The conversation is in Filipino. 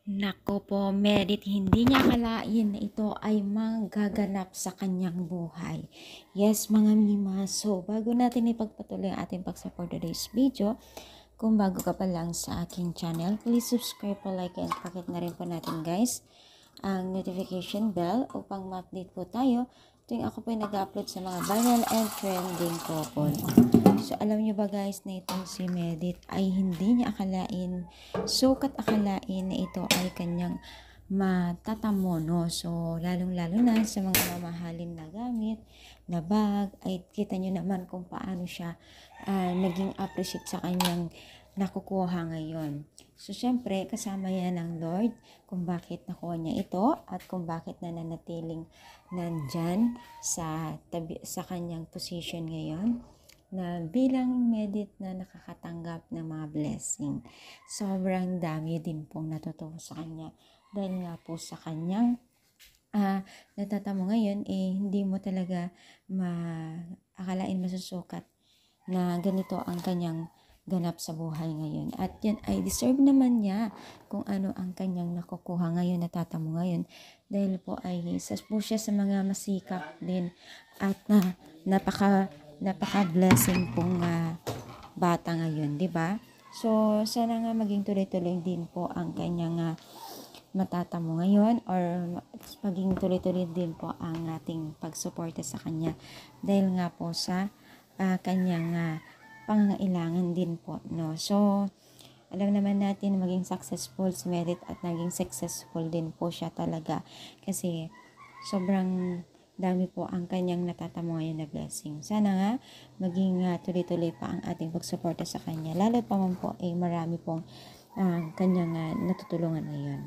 Nako po, Merit, hindi niya akalain na ito ay magaganap sa kanyang buhay. Yes, mga mima, so bago natin ipagpatuloy ang ating pag-support today's video, kung bago ka pa lang sa aking channel, please subscribe po, like, and pakit na rin po natin guys ang notification bell upang ma-update po tayo tuwing ako po ay nag-upload sa mga viral and trending couple. So, alam nyo ba guys na itong si Medit ay hindi niya akalain, sukat akalain na ito ay kanyang matatamo, no? So, lalong-lalo na sa mga mamahalin na gamit, na bag, ay kita nyo naman kung paano siya naging appreciate sa kanyang nakukuha ngayon. So, syempre, kasama yan ng Lord kung bakit nakuha niya ito at kung bakit nananatiling nandyan sa kanyang position ngayon na bilang Medit na nakakatanggap ng mga blessing. Sobrang dami din pong natutuwa sa kanya dahil nga po sa kanyang natatamo ngayon, hindi mo talaga akalain masusukat na ganito ang kanyang ganap sa buhay ngayon. At yan ay deserve naman niya kung ano ang kanyang nakukuha ngayon, natatamo ngayon. Dahil po ay isa po siya sa mga masikap din at napaka-blessing pong bata ngayon, di ba? So, sana nga maging tuloy-tuloy din po ang kanyang matatamo ngayon or maging tuloy-tuloy din po ang ating pagsuporta sa kanya dahil nga po sa kanyang pangangailangan din po, no? So, alam naman natin maging successful si Merit at naging successful din po siya talaga kasi sobrang dami po ang kanyang natatamo ngayon na blessing. Sana nga maging tuloy-tuloy pa ang ating pagsuporta sa kanya. Lalo pa man po marami pong kanyang natutulungan ngayon.